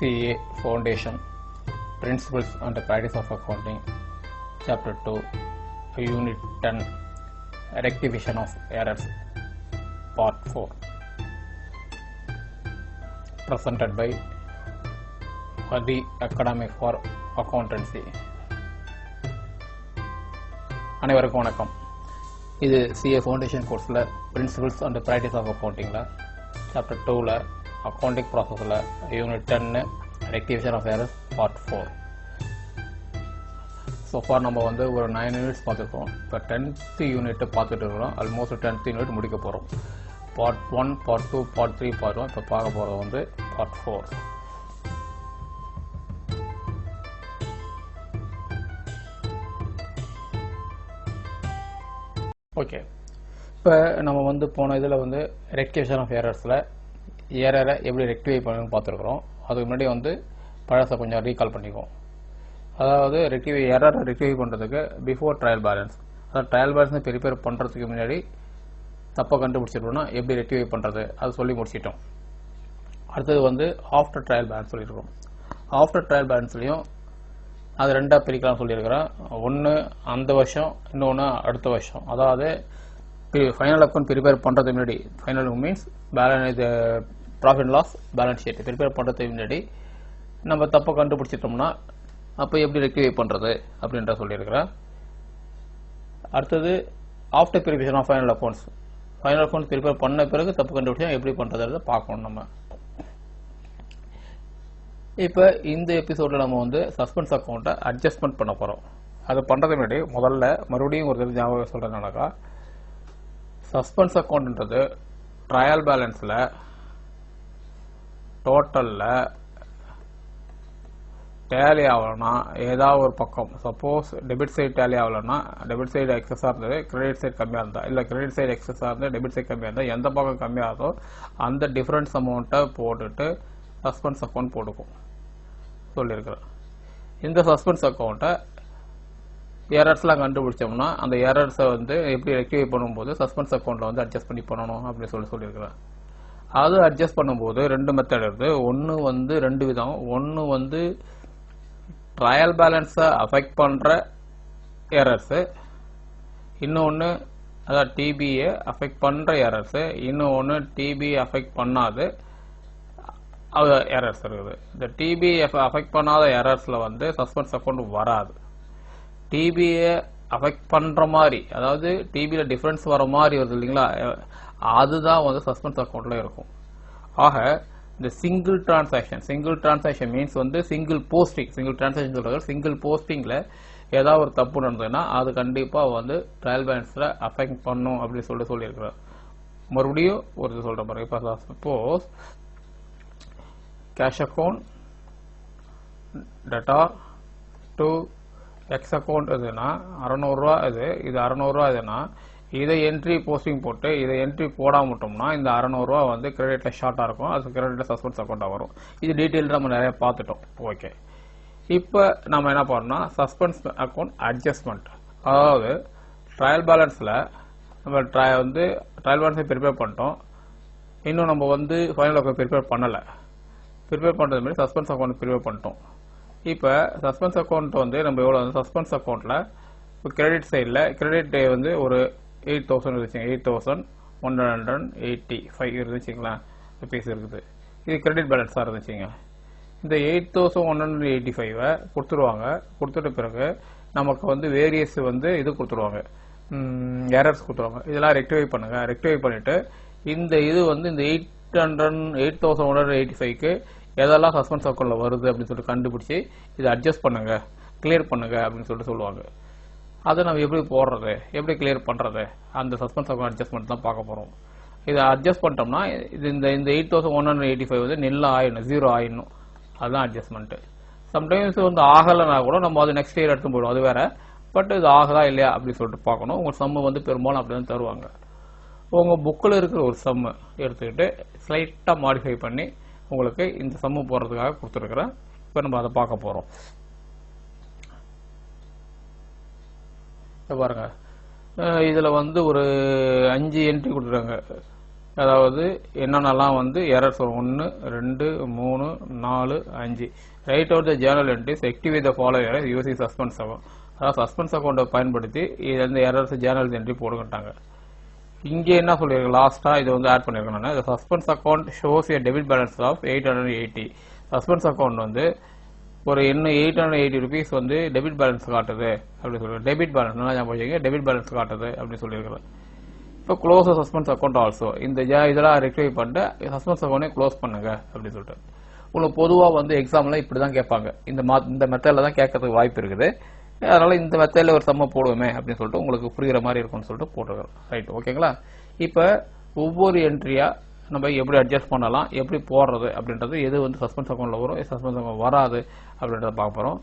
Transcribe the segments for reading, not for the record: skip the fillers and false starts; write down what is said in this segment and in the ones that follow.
CA Foundation Principles and Practice of Accounting Chapter 2 Unit 10 Rectification of Errors Part 4 presented by The Academy for Accountancy. அனைவருக்கும் வணக்கம். இது CA Foundation கோர்ஸில் principles and practice of அக்கௌண்டிங்கில் chapter 2ல் accounting ப்ராசஸில் unit 10 rectification of errors part 4. So far நம்ம ஒரு 9 units பார்த்துருக்கோம். இப்போ 10th யூனிட் பார்த்துட்டு இருக்கிறோம். ஆல்மோஸ்ட் 10th யூனிட் முடிக்க போகிறோம். Part 1, part 2, part 3 part 1. இப்போ பார்க்க போகிறது பார்ட் 4. ஓகே, இப்போ நம்ம போன இதில் ரெக்டிஃபிகேஷன் ஆஃப் எரர்ஸில் எரரை எப்படி ரெக்டிஃபை பண்ணணும்னு பார்த்துருக்குறோம். அதுக்கு முன்னாடி பழசை கொஞ்சம் ரீகால் பண்ணிக்குவோம். அதாவது எரரை ரெக்டிஃபை பண்ணுறதுக்கு பிஃபோர் ட்ரையல் பேலன்ஸ், அதாவது ட்ரையல் பேலன்ஸ் ப்ரிப்பேர் பண்ணுறதுக்கு முன்னாடி தப்பை கண்டுபிடிச்சிட்டோம்னா எப்படி ரெக்டிஃபை பண்ணுறது அது சொல்லி முடிச்சிட்டோம். அடுத்தது ஆஃப்டர் ட்ரையல் பேலன்ஸ் சொல்லியிருக்கிறோம். ஆஃப்டர் ட்ரையல் பேலன்ஸ்லையும் அது ரெண்டாக பிரிக்கலாம் சொல்லியிருக்கிறேன். ஒன்று அந்த வருஷம், இன்னொன்று அடுத்த வருஷம். அதாவது ஃபைனல் அக்கௌண்ட் ப்ரிப்பேர் பண்ணுறதுக்கு முன்னாடி, ஃபைனல் மீன்ஸ் இது profit and loss balance sheet prepare பண்ணுறதுக்கு முன்னாடி நம்ம தப்பை கண்டுபிடிச்சிட்டோம்னா அப்போ எப்படி ரெக்டிஃபை பண்ணுறது அப்படின்ற சொல்லியிருக்கிறேன். அடுத்தது after preparation of final accounts, final accounts prepare பண்ண பிறகு தப்பு கண்டுபிடிச்சா எப்படி பண்ணுறதை பார்க்கணும் நம்ம. இப்போ இந்த எபிசோடில் நம்ம சஸ்பென்ஸ் அக்கௌண்ட்டை அட்ஜஸ்ட்மெண்ட் பண்ண போகிறோம். அது பண்ணுறதுக்கு முன்னாடி முதல்ல மறுபடியும் ஒரு தடவை ஞாபகம் சொல்கிறதுனாக்கா, சஸ்பென்ஸ் அக்கௌண்ட்ன்றது ட்ரையல் பேலன்ஸில் டோட்டலில் டேலி ஆகலைன்னா ஏதாவது ஒரு பக்கம், சப்போஸ் டெபிட் சைடு டேலி ஆகலைன்னா டெபிட் சைடு எக்ஸஸாக இருந்தது, கிரெடிட் சைடு கம்மியாக இருந்தால், இல்லை கிரெடிட் சைடு எக்ஸஸாக இருந்தால் டெபிட் சைடு கம்மியாக இருந்தால், எந்த பக்கம் கம்மியாகுதோ அந்த டிஃப்ரென்ஸ் அமௌண்ட்டை போட்டுட்டு சஸ்பென்ஸ் அக்கௌண்ட் போட்டுக்கும் சொல்லியிருக்கிறேன். இந்த சஸ்பென்ஸ் அக்கௌண்ட்டை எரர்ஸ்லாம் கண்டுபிடிச்சோம்னா அந்த எரர்ஸை எப்படி ரெக்டிஃபை பண்ணும்போது சஸ்பென்ஸ் அக்கௌண்ட்டில் அட்ஜஸ்ட் பண்ணி பண்ணணும் அப்படின்னு சொல்லியிருக்கிறேன். அது அட்ஜஸ்ட் பண்ணும்போது ரெண்டு மெத்தட் இருக்குது. ஒன்று ரெண்டு விதம். ஒன்று ட்ரையல் பேலன்ஸை அஃபெக்ட் பண்ணுற எரர்ஸு, இன்னொன்று அதாவது டிபிஏ அஃபெக்ட் பண்ணுற எரர்ஸு, இன்னொன்று டிபி அஃபெக்ட் பண்ணாது எரர்ஸ் இருக்குது. இந்த டிபி அஃபெக்ட் பண்ணாத எரர்ஸில் சஸ்பென்ஸ் அக்கௌண்ட் வராது. டிபியை அஃபெக்ட் பண்ணுற மாதிரி, அதாவது டிபியில் டிஃப்ரென்ஸ் வர மாதிரி வருது இல்லைங்களா, அதுதான் சஸ்பென்ஸ் அக்கௌண்ட்டில் இருக்கும். ஆக இந்த single transaction means single posting, single transaction சொல்கிறது சிங்கிள் போஸ்டிங்கில் ஏதாவது ஒரு தப்பு நடந்ததுன்னா அது கண்டிப்பாக ட்ரையல் பேலன்ஸில் அஃபெக்ட் பண்ணும் அப்படின்னு சொல்லியிருக்கிறேன். மறுபடியும் ஒரு இது சொல்கிற பாருங்க. இப்போ suppose cash account debtor to X account இதுன்னா 600 ரூபா, இது 600 ரூபா இதுன்னா இதை என்ட்ரி போஸ்டிங் போட்டு இதை என்ட்ரி போடாம விட்டோம்னா இந்த 600 ரூபா கிரெடிட்ல ஷார்ட்டாக இருக்கும், அது கிரெடிட்ல சஸ்பென்ஸ் அக்கௌண்ட்டாக வரும். இது டீட்டெயில் நம்ம நிறைய பார்த்துட்டோம். ஓகே, இப்போ நம்ம என்ன பண்ணோம்னா சஸ்பென்ஸ் அக்கௌண்ட் அட்ஜஸ்ட்மெண்ட், அதாவது ட்ரையல் பேலன்ஸில் நம்ம ட்ரையல் பேலன்ஸை ப்ரிப்பேர் பண்ணிட்டோம், இன்னும் நம்ம ஃபைனல் அக்கௌண்ட் ப்ரிப்பேர் பண்ணலை. ப்ரிப்பேர் பண்ணுறது மாதிரி சஸ்பென்ஸ் அக்கௌண்ட் ப்ரிப்பேர் பண்ணிட்டோம். இப்போ சஸ்பென்ஸ் அக்கௌண்ட் நம்ம எவ்வளோ சஸ்பென்ஸ் அக்கௌண்ட்டில் இப்போ கிரெடிட் சைடில் கிரெடிட் ஒரு 8,000 இருந்துச்சுங்க, 8,185 இருந்துச்சுங்களா ருபீஸ் இருக்குது. இது கிரெடிட் பேலன்ஸாக இருந்துச்சுங்க. இந்த 8,185 கொடுத்துருவாங்க. கொடுத்துட்ட பிறகு நமக்கு வேரியஸ் இது கொடுத்துருவாங்க, எரர்ஸ் கொடுத்துருவாங்க. இதெல்லாம் ரெக்டிஃபை பண்ணுங்க. ரெக்டிஃபை பண்ணிவிட்டு இந்த இது இந்த 8,185க்கு எதெல்லாம் சஸ்பென்ஸ் அக்கௌண்ட்டில் வருது அப்படின்னு கண்டுபிடிச்சி இதை அட்ஜஸ்ட் பண்ணுங்க, கிளியர் பண்ணுங்க அப்படின்னு சொல்லுவாங்க. அதை நம்ம எப்படி போடுறது, எப்படி கிளியர் பண்ணுறது, அந்த சஸ்பென்ஸ் அக்கௌண்ட் அட்ஜஸ்ட்மெண்ட் தான் பார்க்க போகிறோம். இதை அட்ஜஸ்ட் பண்ணிட்டோம்னா இந்த 8,185 நெல் ஆயிடணும், 0 ஆயிடணும். அதுதான் அட்ஜஸ்ட்மெண்ட்டு. சம்டைம்ஸ் ஆகலைன்னா கூட நம்ம அது நெக்ஸ்ட் இயர் எடுத்து போயிடும், அது வேற. பட் இது ஆகுதா இல்லையா அப்படின்னு சொல்லிட்டு பார்க்கணும். உங்கள் சம்மு பெரும்பாலும் அப்படி தான் தருவாங்க. உங்கள் புக்கில் இருக்கிற ஒரு சம்மு எடுத்துக்கிட்டு ஸ்லைட்டாக மாடிஃபை பண்ணி உங்களுக்கு இந்த சம்மு போடுறதுக்காக கொடுத்துருக்குறேன். இப்போ நம்ம அதை பார்க்க போகிறோம். பாருங்க, இதில் ஒரு 5 என்ட்ரி கொடுத்துருக்காங்க. அதாவது என்னென்னலாம் வந்து எரர்ஸ் வரும் 1 2 3 4 5 right out the Journal entries activate the follow error using suspense account. அதாவது சஸ்பென்ஸ் அக்கௌண்ட்டை பயன்படுத்தி இது வந்து எரர்ஸ் ஜேர்னல் என்ட்ரி போடுங்கட்டாங்க. இங்கே என்ன சொல்லியிருக்கேன் லாஸ்டா இது வந்து ஆட் பண்ணியிருக்கேன் நான். Suspense account shows a debit balance of 880. சஸ்பென்ஸ் அக்கௌண்ட் வந்து ஒரு இன்னும் 880 ருபீஸ் வந்து டெபிட் பேலன்ஸ் காட்டுது அப்படின்னு சொல்லியிருக்கேன். டெபிட் பேலன்ஸ் நல்லா ஞாபகம் வச்சுக்கோங்க, டெபிட் பேலன்ஸ் காட்டுது அப்படின்னு சொல்லியிருக்கிறேன். இப்போ க்ளோஸ் சஸ்பென்ஸ் அக்கௌண்ட் ஆல்சோ இந்த இதெல்லாம் ரெக்டிஃபை பண்ணிட்டு சஸ்பென்ஸ் அக்கௌண்ட்டே க்ளோஸ் பண்ணுங்க அப்படின்னு சொல்லிட்டு. உங்களுக்கு பொதுவாக வந்து எக்ஸாம்ல இப்படி தான் கேட்பாங்க, இந்த மெத்தடில் தான் கேட்கறதுக்கு வாய்ப்பு இருக்குது. அதனால இந்த மெத்தடில் ஒரு சம்ம போடுவோமே அப்படின்னு சொல்லிட்டு உங்களுக்கு புரிகிற மாதிரி இருக்கும்னு சொல்லிட்டு போட்டுருக்கோம். ரைட், ஓகேங்களா? இப்போ ஒவ்வொரு என்ட்ரியா நம்ம எப்படி அட்ஜஸ்ட் பண்ணலாம், எப்படி போடுறது அப்படின்றது, எது வந்து சஸ்பென்ஸ் அக்கௌண்ட்ல வரும், சஸ்பென்ஸ் அக்கௌண்ட் வராது அப்படின்றத பார்க்க போகிறோம்.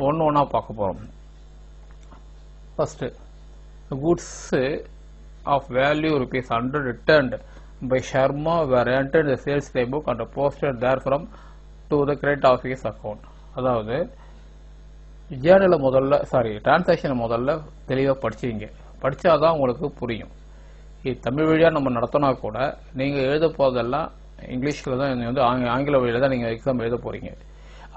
ஒன்று பார்க்க போகிறோம். First goods of value ₹100 returned by Sharma were entered in the sales playbook and posted therefrom to the credit of his account. அதாவது ஜேர்னலை டிரான்சாக்ஷனை முதல்ல தெளிவாக படிச்சிங்க, படித்தாதான் உங்களுக்கு புரியும். இது தமிழ் வழியாக நம்ம நடத்தினா கூட நீங்கள் எழுத போதெல்லாம் இங்கிலீஷில் தான் வந்து ஆங்கில வழியில் தான் நீங்கள் எக்ஸாம் எழுத போகிறீங்க.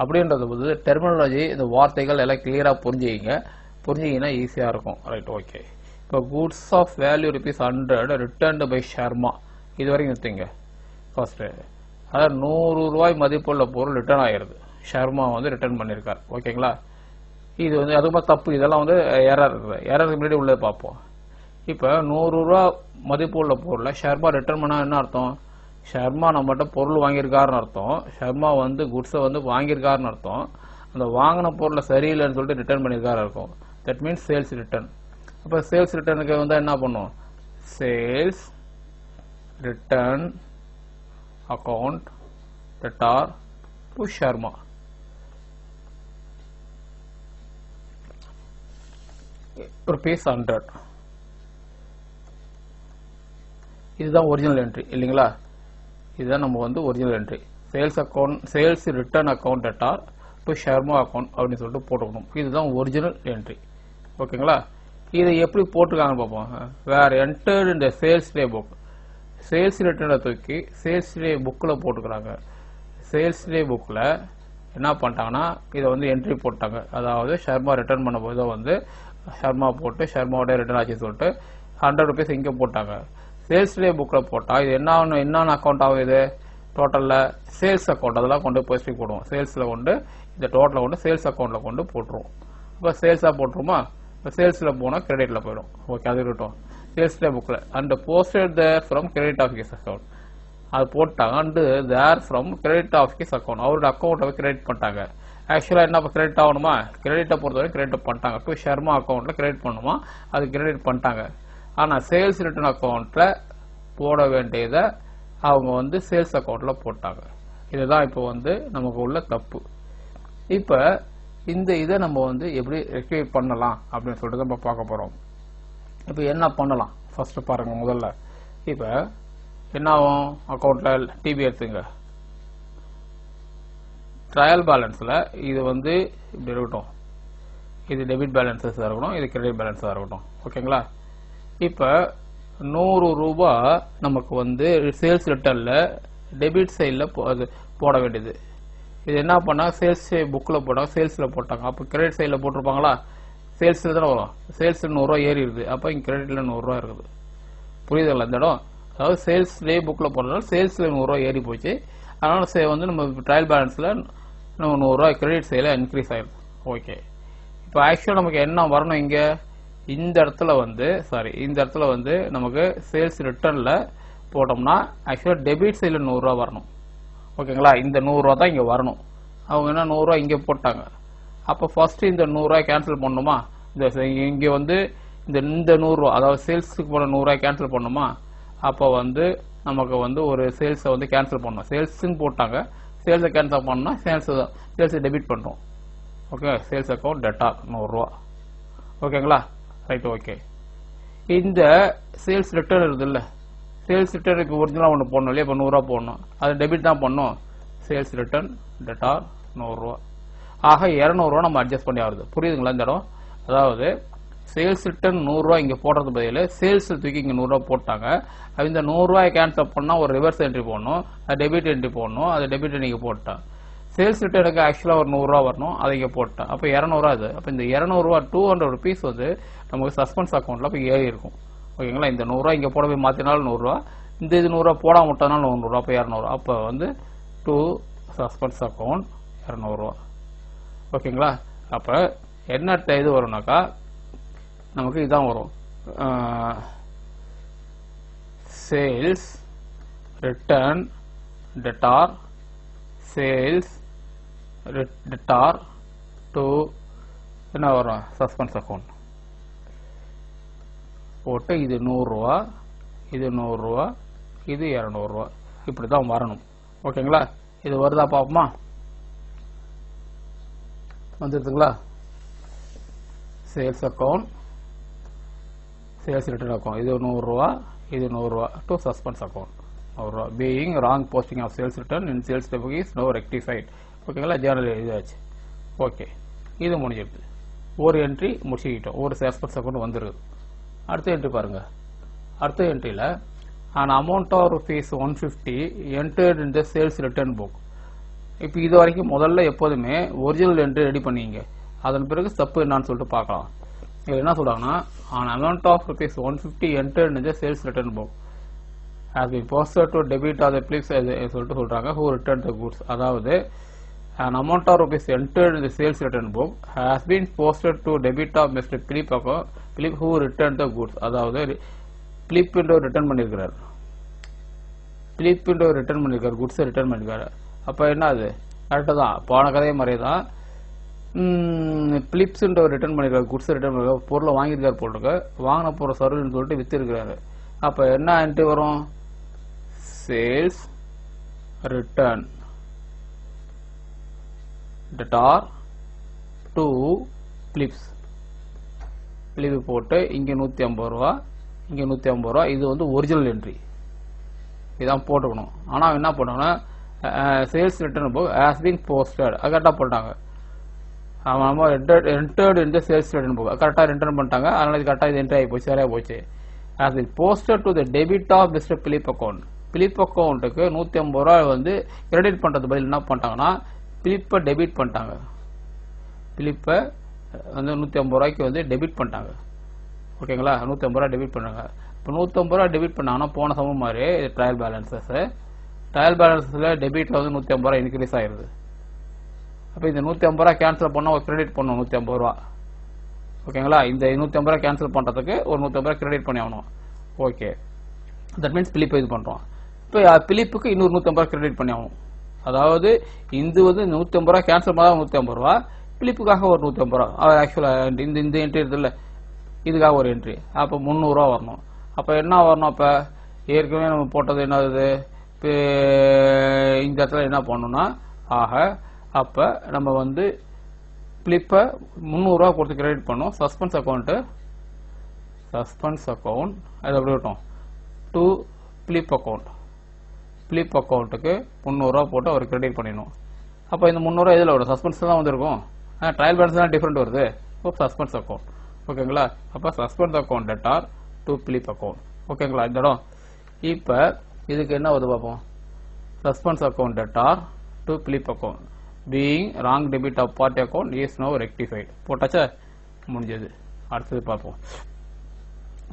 அப்படின்றது வந்து டெர்மினாலஜி, இந்த வார்த்தைகள் எல்லாம் கிளியராக புரிஞ்சிங்கன்னா ஈஸியாக இருக்கும். Right, okay. இப்போ goods of value ₹100 returned by Sharma இது வரைக்கும் நிறுத்திங்க. ஃபர்ஸ்ட் அதாவது ₹100 மதிப்புள்ள பொருள் ரிட்டர்ன் ஆயிருது, ஷர்மா வந்து ரிட்டர்ன் பண்ணியிருக்கார். ஓகேங்களா? இது வந்து அதுக்கு தப்பு, இதெல்லாம் வந்து எரர் இருக்குது. எரருக்கு முன்னாடி உள்ளே பார்ப்போம். இப்போ ₹100 மதிப்பு உள்ள பொருளை ஷர்மா ரிட்டர்ன் பண்ணால் என்ன அர்த்தம்? ஷர்மா நம்மகிட்ட பொருள் வாங்கியிருக்காருன்னு அர்த்தம். ஷர்மா வந்து குட்ஸை வந்து வாங்கியிருக்காருன்னு அர்த்தம். அந்த வாங்கின பொருளை சரியில்லைன்னு சொல்லிட்டு ரிட்டர்ன் பண்ணியிருக்காரு இருக்கும். That means sales return. அப்போ சேல்ஸ் ரிட்டர்னுக்கு வந்து என்ன பண்ணும்? Sales return account debtor to Sharma. ₹100 இதுதான் ஒரிஜினல் என்ட்ரி இல்லைங்களா? இதுதான் நம்ம வந்து original entry. Sales return account debtor to Sharma account அப்படின்னு சொல்லிட்டு போட்டுக்கணும். இதுதான் ஒரிஜினல் என்ட்ரி. ஓகேங்களா? இதை எப்படி போட்டிருக்காங்கன்னு பார்ப்போம். வேர் என்டர்டு இந்த சேல்ஸ் டே புக், சேல்ஸ் ரிட்டர்னை தூக்கி சேல்ஸ் டே புக்கில் போட்டுக்கிறாங்க. சேல்ஸ் டே புக்கில் என்ன பண்ணிட்டாங்கன்னா இதை வந்து என்ட்ரி போட்டாங்க. அதாவது ஷர்மா ரிட்டர்ன் பண்ணும்போது வந்து ஷர்மா போட்டு ஷர்மாவோட ரிட்டர்ன் ஆச்சு சொல்லிட்டு ₹100 இங்கே போட்டாங்க. சேல்ஸ் டே புக்கில் போட்டால் இது என்னென்ன அக்கௌண்ட் ஆகும்? இது டோட்டலில் சேல்ஸ் அக்கௌண்ட், அதெல்லாம் கொண்டு போஸ்டிங் போடுவோம். சேல்ஸில் கொண்டு இந்த டோட்டலை கொண்டு சேல்ஸ் அக்கௌண்ட்டில் கொண்டு போட்டுருவோம். இப்போ சேல்ஸாக போட்டுருமா? இப்போ சேல்ஸில் போனால் கிரெடிட்டில் போயிடும். ஓகே, அது இருக்கட்டும். சேல்ஸ் டே புக்கில் and posted there from credit of his account அது போட்டாங்க. And there from credit of his account, அவரோட அக்கௌண்ட்டை கிரெடிட் பண்ணிட்டாங்க. ஆக்சுவலாக என்ன கிரெடிட் ஆகணுமா? கிரெடிட்டை பொறுத்தவரை கிரெடிட் பண்ணிட்டாங்க. டு ஷர்மா அக்கௌண்ட்டில் கிரெடிட் பண்ணுமா, அது கிரெடிட் பண்ணிட்டாங்க. ஆனால் சேல்ஸ் ரிட்டர்ன் அக்கௌண்ட்டில் போட வேண்டியதை அவங்க வந்து சேல்ஸ் அக்கௌண்ட்டில் போட்டாங்க. இதுதான் இப்போ வந்து நமக்கு உள்ள தப்பு. இப்போ இந்த இதை நம்ம வந்து எப்படி ரெக்டிஃபை பண்ணலாம் அப்படின்னு சொல்லிட்டு நம்ம பார்க்க போகிறோம். இப்போ என்ன பண்ணலாம் ஃபர்ஸ்ட் பாருங்க. முதல்ல இப்போ என்ன ஆகும்? அக்கௌண்ட்டில் டிபி எடுத்துங்க. ட்ரையல் பேலன்ஸில் இது வந்து இப்படி இருக்கட்டும், இது டெபிட் பேலன்ஸஸாக இருக்கணும், இது கிரெடிட் பேலன்ஸாக இருக்கட்டும். ஓகேங்களா? இப்போ ₹100 நமக்கு வந்து சேல்ஸ் ரிட்டர்னில் டெபிட் சைடில் அது போட வேண்டியது. இது என்ன பண்ணால் சேல்ஸ் புக்கில் போட்டாங்க, சேல்ஸில் போட்டாங்க. அப்போ கிரெடிட் சைடில் போட்டிருப்பாங்களா? சேல்ஸில் தானே வரும். சேல்ஸ் ₹100 ஏறி இருக்குது, அப்போ இங்கே கிரெடிட்டில் ₹100 இருக்குது. புரியுதுங்களா இந்த இடம்? அதாவது சேல்ஸ் டே புக்கில் போடுறதுனால சேல்ஸில் ₹100 ஏறி போச்சு. அதனால் வந்து நம்ம ட்ரையல் பேலன்ஸில் நம்ம ₹100 கிரெடிட் சைடில் இன்க்ரீஸ் ஆயிடுது. ஓகே, இப்போ ஆக்சுவலாக நமக்கு என்ன வரணும்? இங்கே இந்த இடத்துல வந்து நமக்கு சேல்ஸ் ரிட்டர்னில் போட்டோம்னா ஆக்சுவலாக டெபிட் சைடில் ₹100 வரணும். ஓகேங்களா? இந்த ₹100 தான் இங்கே வரணும். அவங்க என்ன ₹100 இங்கே போட்டாங்க. அப்போ ஃபர்ஸ்ட் இந்த ₹100 கேன்சல் பண்ணணுமா? இங்கே வந்து இந்த ₹100 அதாவது சேல்ஸுக்கு போன ₹100 கேன்சல் பண்ணணுமா? அப்போ வந்து நமக்கு வந்து ஒரு சேல்ஸை வந்து கேன்சல் பண்ணணும். சேல்ஸுன்னு போட்டாங்க, சேல்ஸை கேன்சல் பண்ணோம்னா சேல்ஸை டெபிட் பண்ணுறோம். Okay, sales account debtor ₹100. ஓகேங்களா? Right, okay. இந்த சேல்ஸ் ரிட்டர்ன் இருக்குது இல்லை, சேல்ஸ் ரிட்டர்ன் இப்போ ஒரிஜினலாக ஒன்று போடணும் இல்லையா? இப்போ ₹100 போடணும், அது டெபிட் தான் பண்ணணும். Sales return debtor ₹100. ஆக ₹200 நம்ம அட்ஜஸ்ட் பண்ணி ஆகுது. புரியுதுங்களா இந்த இடம்? அதாவது சேல்ஸ் ரிட்டர்ன் 100 ரூபாய் இங்க போடுறது பதில் சேல்ஸ் தூக்கி இங்க 100 ரூபாய் போட்டாங்க. இந்த 100 ரூபாய் கேன்சல் பண்ணா ஒரு ரிவர்ஸ் என்ட்ரி போடணும், டெபிட் என்ட்ரி போடணும். அது டெபிட் நீங்க போட்டேன். சேல்ஸ் ரிட்டர்னுக்கு ஆக்சுவலா ஒரு 100 ரூபாய் வரணும், அதை இங்க போட்டேன். அப்ப 200 ரூபாய் அது. அப்ப இந்த 200 ரூபாய் 200 rupees வந்து நமக்கு சஸ்பென்ஸ் அக்கௌண்ட்ல போய் ஏறி இருக்கும். ஓகேங்களா? இந்த 100 ரூபாய் இங்க போட போய் மாத்தினாலும் 100 ரூபாய், இந்த இது 100 ரூபாய் போடாம விட்டனால 100 ரூபாய், அப்ப 200. அப்ப வந்து டு சஸ்பென்ஸ் அக்கௌண்ட் 200 ரூபாய். ஓகேங்களா? அப்ப என்ன இது வரும்னாக்கா நமக்கு இதான் வரும். Sales return debtor, sales debtor to என்ன வரும் சஸ்பென்ஸ் அக்கௌண்ட் போட்டு இது 100 ரூபா, இது 100 ரூபா, இது 200 ரூபா, இப்படிதான் வரணும். ஓகேங்களா? இது வருதா பாப்போமா? வந்துருதுங்களா? Sales account, sales return account, இது 100 ரூபா, இது 100 ரூபா டு சஸ்பென்ஸ் அக்கௌண்ட் 100 ரூபா. Being wrong posting of sales return in sales daybook is no rectified. ஓகேங்களா? ஜேர்னல் இதாச்சு. ஓகே, இது முடிஞ்சிடுது. ஒரு என்ட்ரி முடிச்சுக்கிட்டோம், ஒரு சஸ்பென்ஸ் அக்கௌண்ட் வந்துருது. அடுத்த என்ட்ரி பாருங்க. அடுத்த என்ட்ரியில an amount of rupees 150 entered in the sales return book. இப்போ இது வரைக்கும் முதல்ல எப்போதுமே ஒரிஜினல் என்ட்ரி ரெடி பண்ணீங்க, அதன் பிறகு ஸ்டெப் என்னன்னு சொல்லிட்டு பார்க்கலாம். இதில் என்ன சொல்றாங்கன்னா an amount of rupees 150 entered in the sales return book has been posted to debit or the Philips சொல்லிட்டு சொல்றாங்க who returned the goods. அதாவது an amount of rupees entered in the sales return book has been posted to debit of Mr. Philip who returned the goods. அதாவது Philip return பண்ணிருக்காரு, Philip return பண்ணிருக்காரு, goods return பண்ணிருக்காரு. அப்ப என்ன அது கரெக்டா தான், போன கதையே மாதிரியே தான். பிலிப்ஸ் ரிட்டர்ன் பண்ணிருக்காரு, குட்ஸ் ரிட்டர்ன் பண்ணிருக்காரு, பொருளை வாங்கியிருக்காரு போட்டிருக்கு, வாங்கின பொருள் சர்வீஸ்னு சொல்லிட்டு வித்து இருக்கிறாரு. அப்ப என்ன என்ட்ரி வரும்? Sales return debtor to Philips, Philip போட்டு இங்க 150 ரூபா, இங்க 150 ரூபா. இது வந்து ஒரிஜினல் என்ட்ரி, இதான் போட்டுக்கணும். ஆனா என்ன பண்ணாங்கன்னா sales return book has been posted, கரெக்டா போட்டாங்க. நம்ம என்டர்ட் இன் தி சேல்ஸ் ரிட்டர்ன் புக் கரெக்டா ரிட்டர்ன் பண்ணிட்டாங்க, அதனால இது கரெக்டா இது என்ட்ரி ஆகி போச்சு, சரியா போச்சு. Has been posted to the debit of mister Philip account. Philip அக்கௌண்ட்டுக்கு 150 ரூபா வந்து கிரெடிட் பண்றது பதில் என்ன பண்ணிட்டாங்கன்னா பிலிப்பை டெபிட் பண்ணிட்டாங்க. பிலிப்பை வந்து 150 ரூபாய்க்கு வந்து டெபிட் பண்ணிட்டாங்க. ஓகேங்களா? 150 ரூபா டெபிட் பண்ணாங்க. இப்போ 150 ரூபா டெபிட் பண்ணாங்கன்னா போன சமம் மாதிரி ட்ரையல் பேலன்சஸ், ட்ரையல் பேலன்ஸ்ல டெபிட்ல வந்து 150 ரூபா இன்க்ரீஸ் ஆயிருது. அப்போ இந்த 150 ரூபா கேன்சல் பண்ணா ஒரு கிரெடிட் பண்ணும் 150 ரூபா. ஓகேங்களா? இந்த 150 ரூபா கேன்சல் பண்றதுக்கு ஒரு 150 ரூபா கிரெடிட் பண்ணி ஆகணும். ஓகே, தட் மீன்ஸ் பிலிப் இது பண்றோம். இப்போ பிலிப்புக்கு இன்னொரு 150 ரூபா கிரெடிட் பண்ணி ஆகணும். அதாவது இது வந்து 150 ரூபா கேன்சல் பண்ணா 150 ரூபா, பிலிப்புக்காக ஒரு 150 ரூபா. ஆக்சுவலா இந்த என்ட்ரி இருக்குல்ல, இதுக்காக ஒரு என்ட்ரி. அப்போ 300 ரூபா வரணும். அப்ப என்ன வரணும்? அப்ப ஏற்கனவே நம்ம போட்டது என்னது, இந்த இடத்துல என்ன பண்ணணும்னா ஆக அப்ப நம்ம வந்து பிலிப்பை 300 ரூபா கொடுத்து கிரெடிட் பண்ணோம். சஸ்பென்ஸ் அக்கௌண்ட் அது எப்படி விட்டோம் டு பிலிப் அக்கௌண்ட், பிலிப் அக்கௌண்ட்டுக்கு 300 ரூபா போட்டு அவர் கிரெடிட் பண்ணிடணும். அப்ப இந்த 300 ரூபா இதில் வரும், சஸ்பென்ஸ் தான் வந்திருக்கும். ட்ரையல் பேலன்ஸ் தான் டிஃபரெண்ட் வருது. Suspense account. ஓகேங்களா? அப்ப suspense account debtor to Philip account. ஓகேங்களா? இந்த இடம் இப்ப இதுக்கு என்ன வருது பார்ப்போம். Suspense account debtor to Philip account being wrong debit of party account is now rectified. போட்டாச்சா? முடிஞ்சது. அடுத்தது பார்ப்போம்.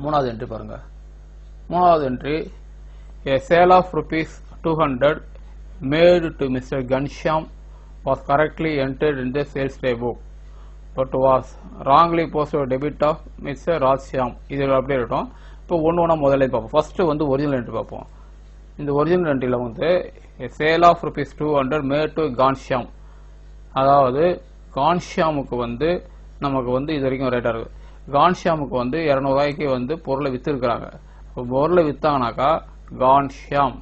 மூணாவது என்ட்ரி பாருங்க. மூணாவது entry a sale of rupees 200 made to Mr. Ghanshyam was correctly entered in the sales day book but was wrongly posted debit of Mr. Rajshyam. இதில் அப்படியே இருக்கும். இப்போ ஒன்று முதல்ல பார்ப்போம். ஃபர்ஸ்ட் வந்து ஒரிஜினல் என்ட்ரி பார்ப்போம். இந்த ஒரிஜினல் என்ட்ரியில் வந்து sale of rupees 200 made to Ghanshyam, அதாவது கான்ஷியாமுக்கு வந்து நமக்கு வந்து இது வரைக்கும் ரேட்டா இருக்கு. கான்ஷியாமுக்கு வந்து 200 ரூபாய்க்கு வந்து பொருளை வித்து இருக்கிறாங்க. பொருளை வித்தாங்கனாக்கா கான்ஷியாம்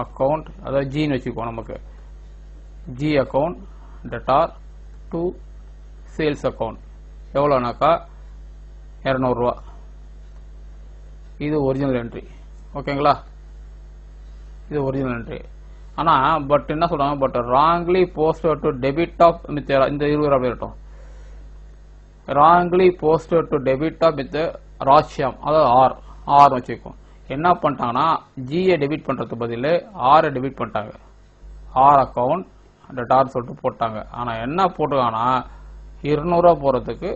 அக்கௌண்ட், அதாவது ஜின்னு வச்சுக்கோ, நமக்கு G account debtor to sales account எவ்வளோனாக்கா 200 ரூபா. இது ஒரிஜினல் என்ட்ரி. ஓகேங்களா? இது ஒரிஜினல் என்ட்ரி. ஆனா பட் என்ன சொல்றாங்க, but wrongly posted to debit of இந்த 20 ரூபா இருக்கட்டும். wrongly posted to debit with ராஷ்யம், அதாவது ஆர் வச்சுக்கோம். என்ன பண்ணிட்டாங்கன்னா ஜியை டெபிட் பண்றதுக்கு பதில் ஆரை டெபிட் பண்ணிட்டாங்க. ஆர் அக்கௌண்ட் டெட்டார் சொல்லிட்டு போட்டாங்க. ஆனா என்ன போட்டுக்காங்கன்னா 200 ரூபா போறதுக்கு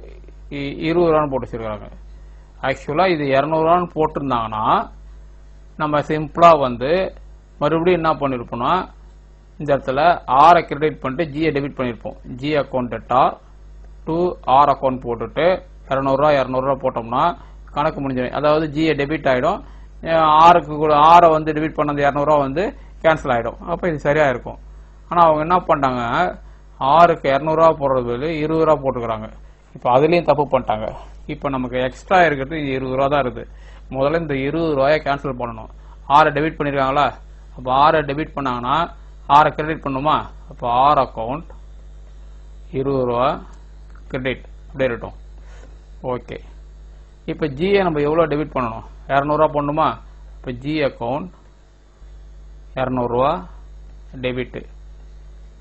20 ரூபான்னு போட்டு வச்சிருக்காங்க. ஆக்சுவலா இது 200 ரூபான்னு போட்டிருந்தாங்கன்னா நம்ம சிம்பிளா வந்து மறுபடியும் என்ன பண்ணிருப்போம்னா இந்த இடத்துல ஆரை கிரெடிட் பண்ணிட்டு ஜியை டெபிட் பண்ணிருப்போம். G account debtor to R account போட்டுட்டு 200 ரூபா போட்டோம்னா கணக்கு முடிஞ்சிடும். அதாவது ஜியை டெபிட் ஆயிடும், ஆருக்கு கூட ஆரை வந்து டெபிட் பண்ண 200 ரூபா வந்து கேன்சல் ஆயிடும். அப்ப இது சரியா இருக்கும். ஆனா அவங்க என்ன பண்ணாங்க, ஆருக்கு 200 ரூபா போடுறது பதில் 20 ரூபா போட்டுக்கிறாங்க. இப்ப அதுலயும் தப்பு பண்ணிட்டாங்க. இப்ப நமக்கு எக்ஸ்ட்ரா இருக்கிறது 20 ரூபா தான் இருக்குது. முதல்ல இந்த 20 ரூபாயை கேன்சல் பண்ணணும். ஆரை டெபிட் பண்ணிருக்காங்களா, அப்ப ஆரை டெபிட் பண்ணாங்கன்னா ஆரை கிரெடிட் பண்ணுமா, அப்ப ஆர் அக்கௌண்ட் 20 ரூபா கிரெடிட் அப்படியே இருக்கட்டும். ஓகே, இப்ப ஜியை நம்ம எவ்வளவு டெபிட் பண்ணணும், 200 ரூபா பண்ணணுமா, இப்ப ஜி அக்கௌண்ட் 200 ரூபா டெபிட்.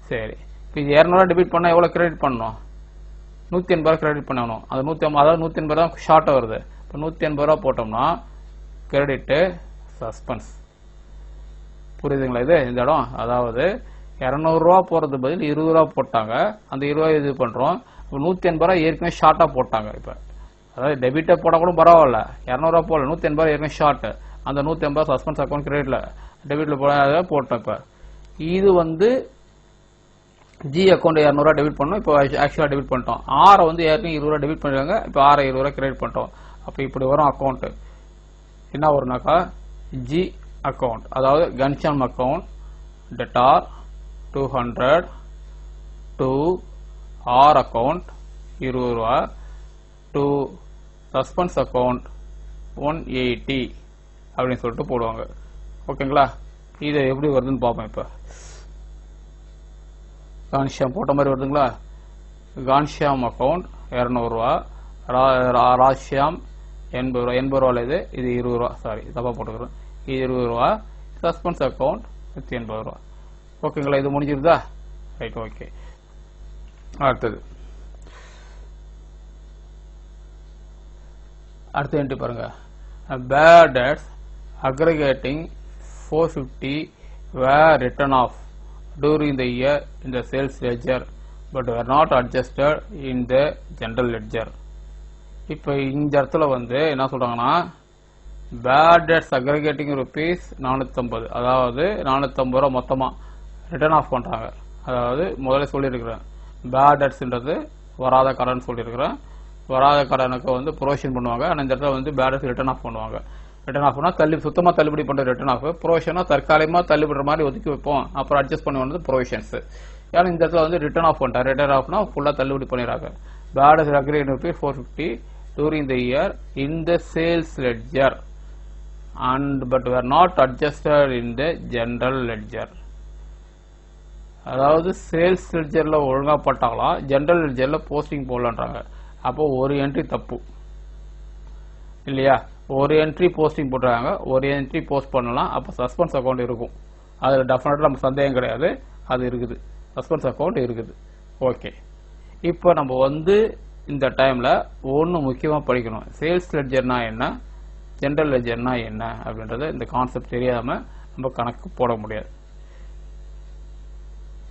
சரி, இப்ப 200 ரூபா டெபிட் பண்ணா எவ்வளவு கிரெடிட் பண்ணணும், 180 ரூபா கிரெடிட் பண்ணணும். அது 150, அதாவது 180 தான் ஷார்ட்டா வருது. இப்ப 180 ரூபா போட்டோம்னா கிரெடிட் சஸ்பென்ஸ். புரியுதுங்களா இது இந்த இடம்? அதாவது 200 ரூபா போறது பதில் 20 ரூபா போட்டாங்க. அந்த 20 ரூபாய் இது பண்றோம். 180 ரூபா ஏற்கனவே ஷார்ட்டா போட்டாங்க. இப்ப அதாவது டெபிட்டை போட கூட பரவாயில்ல, 200 ரூபா போடல, 180 ரூபா ஏற்கனவே ஷார்ட். அந்த 180 ரூபா சஸ்பென்ஸ் அக்கௌண்ட் கிரெடிட்ல டெபிட்ல போட்டோம். இப்ப இது வந்து ஜி அக்கௌண்ட் 200 ரூபா டெபிட் பண்ணோம். இப்போ ஆக்சுவலா டெபிட் பண்ணிட்டோம். ஆரை வந்து ஏற்கனவே 20 ரூபா டெபிட் பண்ணிருக்காங்க. இப்போ ஆரை 20 ரூபா கிரெடிட் பண்ணிட்டோம். அப்ப இப்படி வரும் அக்கௌண்ட். என்ன வரும்னாக்கா ஜி அக்கௌண்ட், அதாவது Ghanshyam account debtor 200 to R account 20 ரூபா டு சஸ்பென்ஸ் அக்கௌண்ட் 180 அப்படின்னு சொல்லிட்டு போடுவாங்க. ஓகேங்களா? இது எப்படி வருதுன்னு பார்ப்போம். இப்ப கான்ஷியாம் போட்ட மாதிரி வருதுங்களா? கான்ஷியாம் அக்கௌண்ட் 200 ரூபா, ராஷ்யாம் 80 ரூபா. 80 ரூபால இது 20 ரூபா. சாரி, தப்பா போட்டுக்கிறோம். இது 20 ரூபா. சஸ்பென்ஸ் அக்கௌண்ட் 180 ரூபா. ஓகேங்களா? இது முடிஞ்சிருதா? Right, okay. அடுத்தது அடுத்த என்ட்ரி பாருங்க. Bad debts aggregating 450 were written off during the year in the sales ledger but were not adjusted in the general ledger. இப்போ இந்த இடத்துல வந்து என்ன சொல்றாங்கன்னா, பேட் டெட்ஸ் அக்ரிகேட்டிங் rupees 450, அதாவது 450 ரூபா மொத்தமா ரிட்டர்ன் ஆஃப் பண்றாங்க. அதாவது முதல்ல சொல்லியிருக்கிறேன், பேட் டெட்ஸ்ன்றது வராத கடன் சொல்லியிருக்கிறேன். வராத கடனுக்கு வந்து ப்ரொவிஷன் பண்ணுவாங்க. ஆனால் இந்த இடத்துல வந்து பேட் டெட்ஸ் ரிட்டர்ன் ஆஃப் பண்ணுவாங்க. ரிட்டர்ன் ஆஃப்னா சுத்தமா தள்ளுபடி பண்ற ரிட்டர்ன் ஆஃப். ப்ரொவிஷனா தற்காலிகமா தள்ளுபடுற மாதிரி ஒதுக்கி வைப்போம், அப்புறம் அட்ஜஸ்ட் பண்ணி வந்து ப்ரொவிஷன்ஸ். ஏன்னா இந்த இடத்துல வந்து ரிட்டர்ன் ஆஃப் பண்ணிட்டாங்க. ரிட்டர்ன் ஆஃப்னா ஃபுல்லா தள்ளுபடி பண்ணிடுறாங்க. Bad debts aggregating rupees 450 during the year in the sales ledger and but were not adjusted in the general ledger. அதாவது சேல்ஸ் லெட்ஜர்ல ஒழுங்கா போட்டாங்களா, ஜெனரல் லெட்ஜர்ல போஸ்டிங் போடலன்றாங்க. அப்போ ஒரு என்ட்ரி தப்பு இல்லையா? ஒரு என்ட்ரி போஸ்டிங் போட்டுறாங்க, ஒரு என்ட்ரி போஸ்ட் பண்ணலாம். அப்போ சஸ்பென்ஸ் அக்கௌண்ட் இருக்கும். அதுல டெஃபினட்டா நமக்கு சந்தேகம் கிடையாது, அது இருக்குது. சஸ்பென்ஸ் அக்கௌண்ட் இருக்குது. ஓகே, இப்போ நம்ம வந்து இந்த டைம்ல ஒன்னு முக்கியமா படிக்கணும். சேல்ஸ் லெட்ஜர்னா என்ன, ஜெனரல் லெட்ஜர்னா என்ன அப்படின்றது இந்த கான்செப்ட் தெரியாம நம்ம கணக்கு போட முடியாது.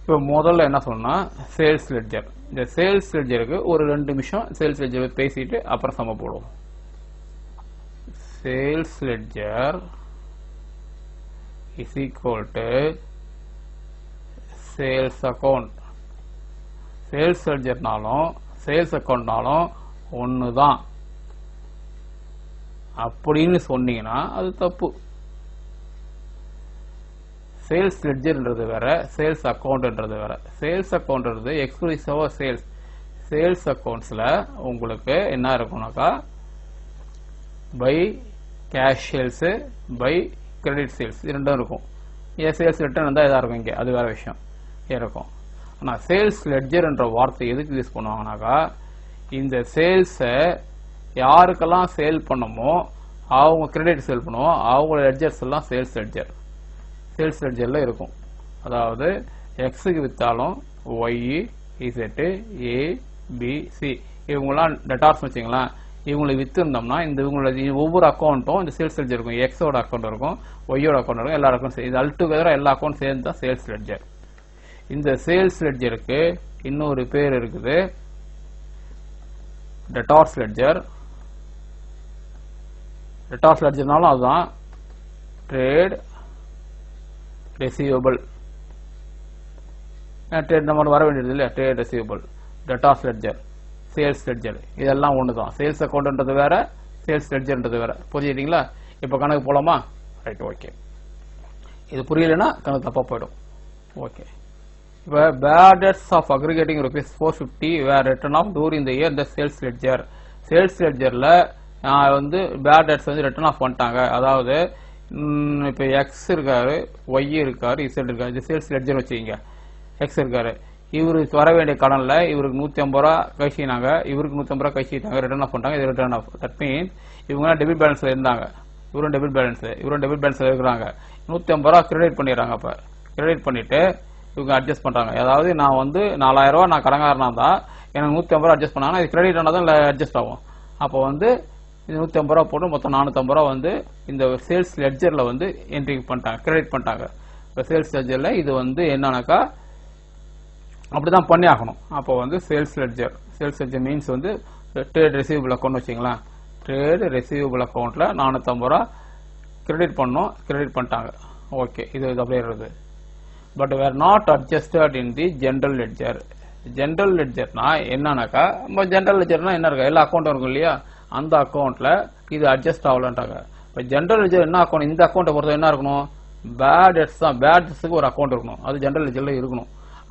இப்போ முதல்ல என்ன சொன்னா சேல்ஸ் லெட்ஜர். இந்த சேல்ஸ் லெட்ஜருக்கு ஒரு 2 நிமிஷம் சேல்ஸ் லெட்ஜர் பேசிட்டு அப்புறம் சம போடுவோம். Sales ledger is equal to sales account. Sales லெட்ஜர்னாலும் சேல்ஸ் அக்கௌண்ட்னாலும் ஒண்ணுதான் அப்படின்னு சொன்னீங்கன்னா அது தப்பு. சேல்ஸ் லெட்ஜர்ன்றது வேற, சேல்ஸ் அக்கௌண்ட்ன்றது வேற. சேல்ஸ் அக்கௌண்ட்ன்றது எக்ஸ்க்ளூசிவா சேல்ஸ். சேல்ஸ் அக்கௌண்ட்ஸ்ல உங்களுக்கு என்ன இருக்கும்னாக்கா by cash sales, by credit sales ரெண்டும் இருக்கும். சேல்ஸ் ரிட்டர்ன் இருந்தா இதா இருக்கும். இங்க அது வேற விஷயம் இருக்கும். ஆனா சேல்ஸ் லெட்ஜர்ன்ற வார்த்தை எதுக்கு யூஸ் பண்ணுவாங்கனாக்கா, இந்த சேல்ஸ யாருக்கெல்லாம் சேல் பண்ணமோ அவங்க கிரெடிட் சேல் பண்ணுவோம், அவங்க லெட்ஜர்ஸ் எல்லாம் சேல்ஸ் லெட்ஜர். சேல்ஸ் லெட்ஜர்ல இருக்கும். அதாவது எக்ஸுக்கு வித்தாலும் ஒய், இசட், ஏ, பி, சி இவங்களாம் டெட்டார்ஸ் வச்சுக்கலாம். இவங்களை வித்துருந்தோம்னா இந்த இவங்களோட ஒவ்வொரு அக்கௌண்ட்டும் இந்த சேல்ஸ் லெட்ஜர் இருக்கும். எக்ஸோட அக்கௌண்ட் இருக்கும், ஒய்யோட அக்கௌண்ட் இருக்கும், எல்லா அக்கௌண்ட் இது அல்டுகெதரா எல்லா அக்கௌண்ட் சேர்ந்து தான் சேல்ஸ் லெட்ஜர். இந்த சேல்ஸ் லெட்ஜருக்கு இன்னொரு பேர் இருக்குது, டெட்டார்ஸ் லெட்ஜர். டெட்டார்ஸ் லெட்ஜர்னாலும் அதுதான் ட்ரேட் ரெசிவபிள். ட்ரேட் நம்ம வர வேண்டியது இல்லையா, trade receivable, debtors ledger, sales ledger இதெல்லாம் ஒன்று தான். சேல்ஸ் அக்கௌண்ட்ன்றது வேற, சேல்ஸ் லெட்ஜர்ன்றது வேற. புரிஞ்சுக்கிட்டீங்களா? இப்போ கணக்கு போலாமா? Right, okay. இது புரியலன்னா கணக்கு தப்பா போயிடும். ஓகே, இப்போ bad debts of aggregating ₹450 were written off during the year இந்த சேல்ஸ் லெட்ஜர். சேல்ஸ் லெட்ஜர்ல வந்து பேட் டெட்ஸ் வந்து ரிட்டர்ன் ஆஃப் பண்ணிட்டாங்க. அதாவது இப்போ எக்ஸ் இருக்காரு, ஒய் இருக்காரு, இசட் இருக்காரு. இது சேல்ஸ் லெட்ஜர் வச்சுக்கிங்க. எக்ஸ் இருக்காரு, இவருக்கு வர வேண்டிய கடன்ல இவருக்கு ₹150 கழிச்சினாங்க, இவருக்கு ₹150 கழிச்சிட்டாங்க, ரிட்டர்ன் ஆஃப் பண்ணிட்டாங்க. இது ரிட்டர்ன் ஆஃப். தட் மீன்ஸ் இவங்க டெபிட் பேலன்ஸ்ல இருந்தாங்க, இவரும் டெபிட் பேலன்ஸ்ல இருக்கிறாங்க. ₹150 கிரெடிட் பண்ணிடுறாங்க. அப்ப கிரெடிட் பண்ணிட்டு இவங்க அட்ஜஸ்ட் பண்றாங்க. அதாவது நான் வந்து ₹4000 நான் கடங்காரனா தான், எனக்கு ₹150 அட்ஜஸ்ட் பண்ணாங்கன்னா இது கிரெடிட் ஆனதான் அட்ஜஸ்ட் ஆகும். அப்போ வந்து இது ₹150 போட்டு மொத்தம் ₹450 வந்து இந்த சேல்ஸ் லெட்ஜர்ல வந்து என்ட்ரி பண்ணிட்டாங்க, கிரெடிட் பண்ணிட்டாங்க. இப்போ சேல்ஸ் லெட்ஜர்ல இது வந்து என்னன்னாக்கா அப்படிதான் பண்ணி ஆகணும். அப்போ வந்து சேல்ஸ் லெட்ஜர் மீன்ஸ் வந்து ட்ரேட் ரெசிவபிள் அக்கௌண்ட் வச்சுங்களேன். ட்ரேட் ரெசிவபிள் அக்கௌண்ட்ல ₹450 கிரெடிட் பண்ணோம், கிரெடிட் பண்ணிட்டாங்க. ஓகே, இது அப்படியே இருக்குது. But were not adjusted in the general ledger. General லெட்ஜர்னா என்னன்னாக்கா, நம்ம ஜெனரல் லெட்ஜர்னா என்ன இருக்கு, எல்லா அக்கௌண்ட்டும் இருக்கும் இல்லையா, அந்த அக்கௌண்ட்ல இது அட்ஜஸ்ட் ஆகலன்றாங்க. இப்போ ஜெனரல் லெட்ஜர் என்ன அக்கௌண்ட், இந்த அக்கௌண்ட்டை பொறுத்த என்ன இருக்கணும், பேட் டெட்ஸ் தான். பேட் டெட்ஸுக்கு ஒரு அக்கௌண்ட் இருக்கணும், அது ஜெனரல் லெட்ஜர்ல இருக்கணும்.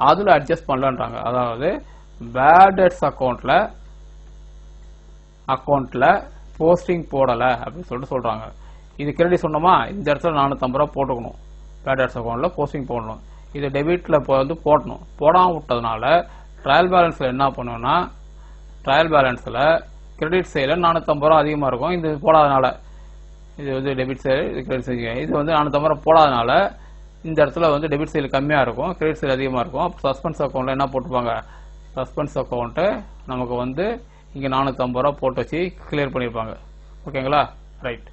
அதுல அட்ஜஸ்ட் பண்ணலன்றாங்க. அதாவது பேட் டெட்ஸ் அக்கௌண்ட்ல போஸ்டிங் போடல அப்படின்னு சொல்லிட்டு சொல்றாங்க. இது கிரெடிட் சொன்னோமா, இந்த இடத்துல ₹450 போட்டுக்கணும். பேட் டெட்ஸ் அக்கௌண்ட்ல போஸ்டிங் போடணும். இது டெபிட்ல வந்து போடணும். போடாம விட்டதுனால ட்ரையல் பேலன்ஸ்ல என்ன பண்ணுவோம்னா, ட்ரையல் பேலன்ஸ்ல கிரெடிட் சைடுல ₹450 அதிகமா இருக்கும். இது போடாதனால, இது வந்து டெபிட் சைடு, இது கிரெடிட் சைடு, இது வந்து ₹450 போடாதனால இந்த இடத்துல வந்து டெபிட் சைடு கம்மியா இருக்கும், கிரெடிட் சைடு அதிகமா இருக்கும். அப்போ சஸ்பென்ஸ் அக்கௌண்ட்ல என்ன போட்டுப்பாங்க, சஸ்பென்ஸ் அக்கௌண்ட் நமக்கு வந்து இங்க ₹450 போட்டு வச்சு கிளியர் பண்ணிருப்பாங்க. ஓகேங்களா? ரைட்.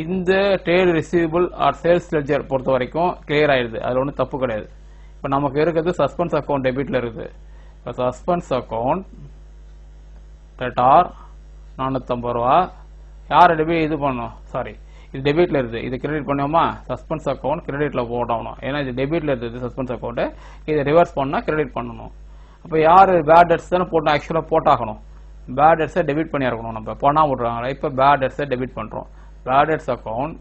இந்த trade receivable or sales ledger பொறுத்த வரைக்கும் கிளியர் ஆயிடுது, அதுல ஒன்றும் தப்பு கிடையாது. இப்போ நமக்கு இருக்கிறது சஸ்பென்ஸ் அக்கௌண்ட் டெபிட்ல இருக்குது. இப்போ சஸ்பென்ஸ் அக்கௌண்ட் டெட்டார் ₹450 யார் டெபிட் இது பண்ணணும், சாரி இது டெபிட்ல இருக்குது, இது கிரெடிட் பண்ணுவோமா, சஸ்பென்ஸ் அக்கௌண்ட் கிரெடிட்ல போடணும். ஏன்னா இது டெபிட்ல இருக்குது சஸ்பென்ஸ் அக்கௌண்ட், இதை ரிவர்ஸ் பண்ணா கிரெடிட் பண்ணணும். அப்போ யாரு பேட் டெட்ஸ் தானே போட்டோம், ஆக்சுவலா போட்டாகணும். பேட் டெட்ஸை டெபிட் பண்ணி இருக்கணும், நம்ம பண்ணா விட்டுறாங்க. இப்போ பேட் டெட்ஸை டெபிட் பண்றோம். Bad debts account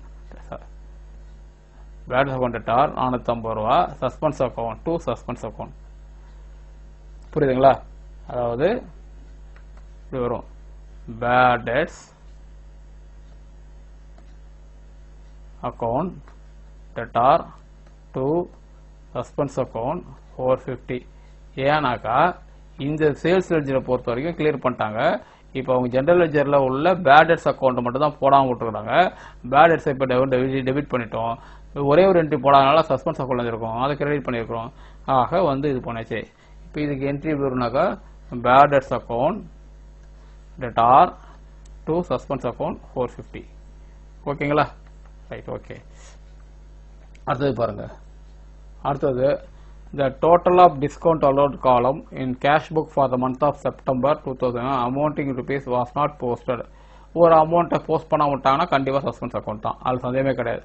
debtor ₹450, suspense account to suspense account. புரியுதுங்களா? அதாவது இப்படி வரும், bad debts account debtor to suspense account 450. ஏன்னாக்கா இந்த சேல்ஸ் லெட்ஜரை பொறுத்த வரைக்கும் கிளியர் பண்ணிட்டாங்க. இப்போ அவங்க ஜெனரல் லெட்ஜர்ல உள்ள பேட் டெட்ஸ் அக்கௌண்ட் மட்டும் தான் போடாம விட்டுருக்காங்க. பேட் டெட்ஸ் இப்போ டெபிட் பண்ணிட்டோம், ஒரே ஒரு என்ட்ரி போடாதனால சஸ்பென்ஸ் அக்கௌண்ட் இருக்கும், அதை கிரெடிட் பண்ணியிருக்கிறோம். ஆக வந்து இது பண்ணாச்சு. இப்போ இதுக்கு என்ட்ரி வரும்னாக்கா bad debts account debtor to suspense account 450. ஓகேங்களா? Right, okay. அடுத்தது பாருங்க. அடுத்தது the total of discount allowed column in cash book for the month of September 2000 amounting rupees was not posted. ஒரு அமௌண்ட்டை போஸ்ட் பண்ண விட்டாங்கன்னா கண்டிப்பா சஸ்பென்ஸ் அக்கௌண்ட் தான், அது சந்தேகமே கிடையாது.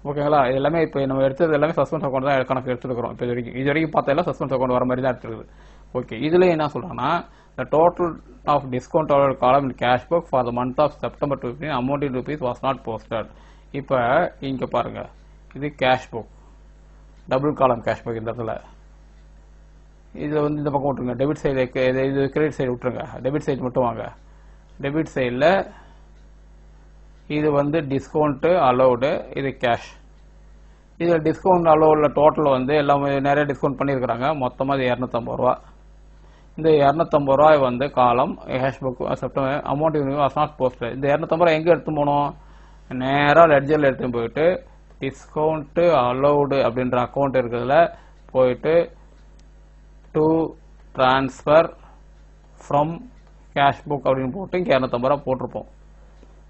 ஓகேங்களா? இது எல்லாமே இப்போ நம்ம எடுத்தது எல்லாமே சஸ்பென்ஸ் அக்கௌண்ட் தான் கணக்கு எடுத்துக்கிறோம். இப்போ இது வரைக்கும் பார்த்தா சஸ்பென்ஸ் அக்கௌண்ட் வர மாதிரி தான் எடுத்துருக்குது. ஓகே, இதுல என்ன சொல்றாங்கன்னா the total of discount allowed column in cash book for the month of September 2015 amounting rupees was not posted. இப்போ இங்க பாருங்க, இது கேஷ் புக், டபுள் காலம் கேஷ் புக். இந்த இடத்துல இதுல வந்து இந்த பக்கம் விட்டுருங்க, டெபிட் சைடு இது கிரெடிட் சைடு விட்டுருங்க, டெபிட் சைடு மட்டும் வாங்க. டெபிட் சைடில் இது வந்து டிஸ்கவுண்ட் அலௌடு, இது கேஷ். இதில் டிஸ்கவுண்ட் அலௌடில் டோட்டல் வந்து எல்லாமே நிறைய டிஸ்கவுண்ட் பண்ணியிருக்கிறாங்க. மொத்தமாக இது ₹250. இந்த ₹250 வந்து காலம் cash book September amount was not posted. இந்த ₹250 எங்கே எடுத்து போகணும், நேராக லெட்ஜரில் எடுத்துன்னு போயிட்டு டிஸ்கவுண்ட் அலௌடு அப்படின்ற அக்கௌண்ட் இருக்கிறதுல போயிட்டு to transfer from cash book அப்படின்னு போட்டு இங்கே 250 ரூபா போட்டிருப்போம்.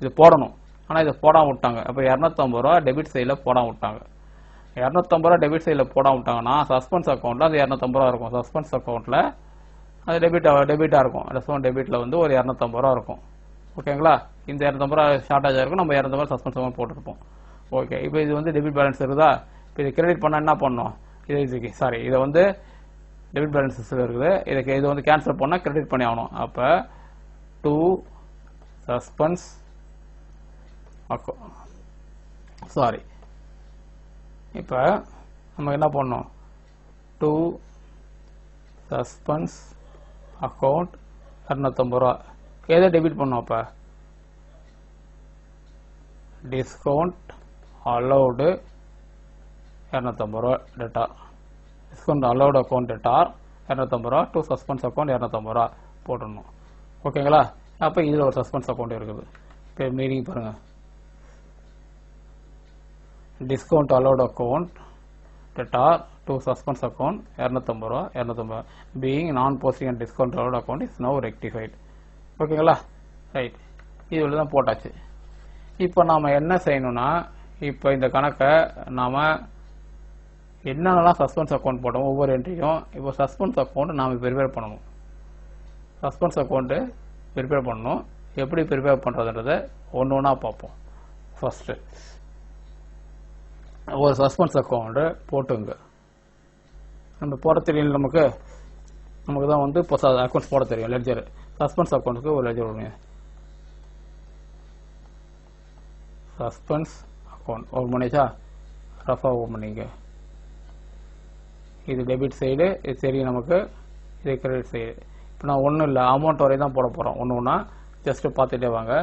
இது போடணும். ஆனால் இதை போடாமல் விட்டாங்க. அப்போ 250 ரூபா டெபிட் சைடில் போடாமல் விட்டாங்க. 250 ரூபா டெபிட் சைடில் போடாமல் விட்டாங்கன்னா சஸ்பென்ஸ் அக்கௌண்ட்டில் அது 250 ரூபா இருக்கும். சஸ்பென்ஸ் அக்கௌண்ட்டில் அது டெபிட்டாக இருக்கும். ரெஸ்பான்ஸ் டெபிட்டில் வந்து ஒரு 250 ரூபா இருக்கும். ஓகேங்களா? இந்த 250 ரூபா ஷார்ட்டேஜாக இருக்கும். நம்ம 250 ரூபா சஸ்பென்ஸ் அக்கௌண்ட் போட்டிருப்போம். ஓகே, இப்போ இது வந்து டெபிட் பேலன்ஸ் இருக்குதா? இப்போ இது கிரெடிட் பண்ணால் என்ன பண்ணணும்? இதை வந்து டெபிட் பேலன்ஸில் இருக்குது. இது வந்து கேன்சல் பண்ணால் கிரெடிட் பண்ணி ஆகணும். அப்போ டு சஸ்பென்ஸ் இப்போ நம்ம என்ன பண்ணோம்? டு சஸ்பென்ஸ் அக்கௌண்ட் 250 ரூபா எதை டெபிட் பண்ணோம்? அப்போ டிஸ்கவுண்ட் அலௌடு 250 ரூபா data. Discount allowed account data 250 ரூபா. டு சஸ்பென்ஸ் அக்கௌண்ட் 250 ரூபா போட்டுடணும். ஓகேங்களா? அப்போ இதில் ஒரு சஸ்பென்ஸ் அக்கௌண்ட் இருக்குது. இப்போ மீனிங் பாருங்கள். Discount allowed account debtor to suspense account 250 ரூபா 250 பீயிங் நான் posting and discount allowed account is now rectified. ஓகேங்களா? ரைட், இது தான் போட்டாச்சு. இப்போ நாம் என்ன செய்யணும்னா, இப்போ இந்த கணக்கை நாம் என்னென்னலாம் சஸ்பென்ஸ் அக்கௌண்ட் போட்டோம் ஒவ்வொரு என்ட்ரியும் இப்போ சஸ்பென்ஸ் அக்கௌண்ட் நாம் ப்ரிப்பேர் பண்ணணும். சஸ்பென்ஸ் அக்கௌண்ட்டு ப்ரிப்பேர் பண்ணணும். எப்படி ப்ரிப்பேர் பண்ணுறதுன்றதை ஒன்று ஒன்றா பார்ப்போம். ஃபஸ்ட்டு ஒரு சஸ்பென்ஸ் அக்கௌண்ட்டு போட்டுங்க. நம்ம போட தெரியும். நமக்கு தான் வந்து இப்போ அக்கௌண்ட்ஸ் போட தெரியும். லெட்ஜர் சஸ்பென்ஸ் அக்கௌண்ட்டுக்கு ஒரு லெட்ஜர் விடுங்க. சஸ்பென்ஸ் அக்கௌண்ட் ஓப்பன் பண்ணிச்சா? ரஃபாக ஓப்பன் பண்ணிங்க. இது டெபிட் சைடு, இது தெரியும் நமக்கு. இது கிரெடிட் சைடு. இப்போ நான் ஒன்றும் இல்லை, அமௌண்ட் வரை தான் போட போகிறோம். ஒன்று ஒன்றா ஜஸ்ட்டு பார்த்துட்டே வாங்க.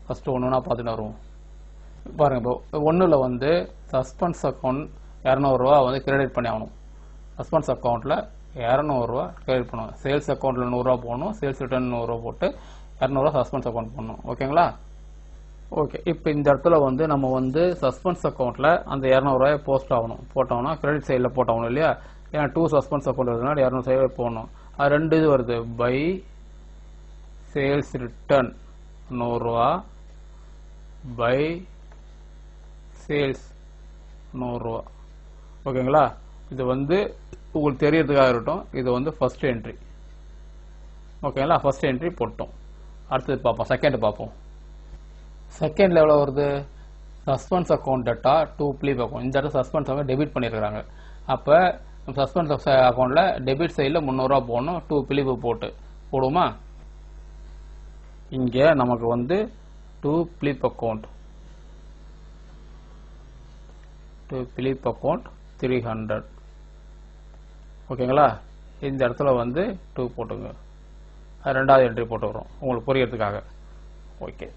ஃபஸ்ட்டு ஒன்று ஒன்றா பார்த்துட்டு வருவோம். பாருங்கள், இப்போ ஒன்றில் வந்து சஸ்பென்ஸ் அக்கௌண்ட் 200 ரூபா வந்து கிரெடிட் பண்ணி ஆகணும். சஸ்பென்ஸ் அக்கௌண்ட்டில் 200 ரூபா கிரெடிட் பண்ணணும். சேல்ஸ் அக்கௌண்ட்டில் 100 ரூபா போடணும். சேல்ஸ் ரிட்டர்ன் 100 ரூபா போட்டு 200 ரூபா சஸ்பென்ஸ் அக்கௌண்ட் பண்ணணும். ஓகேங்களா? ஓகே, இப்போ இந்த இடத்துல வந்து நம்ம வந்து சஸ்பென்ஸ் அக்கௌண்ட்டில் அந்த 200 ரூபாயை போஸ்ட் ஆகணும். போட்டோம்னா கிரெடிட் சைடில் போட்டாகணும் இல்லையா? ஏன்னா 2 சஸ்பென்ஸ் அக்கௌண்ட் வருதுனால 200 சைடில் போடணும். அது 2 இது வருது. பை சேல்ஸ் ரிட்டர்ன் 100 ரூபா பை சேல்ஸ் 100 ரூபா. ஓகேங்களா? இது வந்து உங்களுக்கு தெரியறதுக்காக இருக்கட்டும். இது வந்து ஃபர்ஸ்ட் என்ட்ரி. ஓகேங்களா? ஃபர்ஸ்ட் என்ட்ரி போட்டோம். அடுத்தது பார்ப்போம். செகண்ட் பார்ப்போம். செகண்ட்ல எவ்வளோ வருது? Suspense account debtor to Philip account. இந்த இடத்துல சஸ்பென்ஸ் அக்கௌண்ட் டெபிட் பண்ணியிருக்கிறாங்க. அப்போ சஸ்பென்ஸ் அக்கௌண்ட்டில் டெபிட் சைடில் 300 ரூபா போடணும். டு பிலிப் போடுவோமா? இங்கே நமக்கு வந்து டு பிலிப் அக்கௌண்ட் 300. ஓகேங்களா? இந்த இடத்துல வந்து 2 போட்டுங்க. ரெண்டாவது என்ட்ரி போட்டு வரும் உங்களுக்கு புரியறதுக்காக. ஓகே,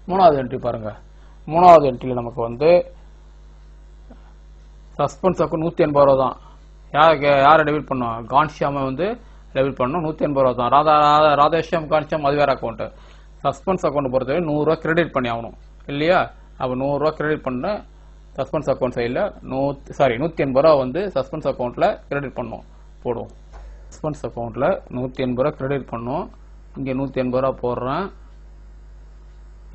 மூணாவது என்ட்ரி பாருங்க. மூணாவது என்ட்ரியில் நமக்கு வந்து சஸ்பென்ஸ் அக்கௌண்ட் 180 ரூபா தான். யாரை டெபிட் பண்ணுவோம்? கான்ஷியாமை வந்து டெபிட் பண்ணணும். 180 ரூபா தான். ராதேஷியாம் கான்ஷியாம் அது வேற அக்கௌண்ட். சஸ்பென்ஸ் அக்கௌண்ட் பொறுத்தவரை 100 ரூபா கிரெடிட் பண்ணி ஆகணும் இல்லையா? அப்போ 100 ரூபா கிரெடிட் பண்ண சஸ்பென்ஸ் அக்கௌண்ட் சைடில் 180 ரூபா வந்து சஸ்பென்ஸ் அக்கௌண்ட்டில் கிரெடிட் பண்ணணும். போடுவோம். சஸ்பென்ஸ் அக்கௌண்ட்டில் 180 ரூபா கிரெடிட் பண்ணணும். இங்கே 180 ரூபா போடுறேன்.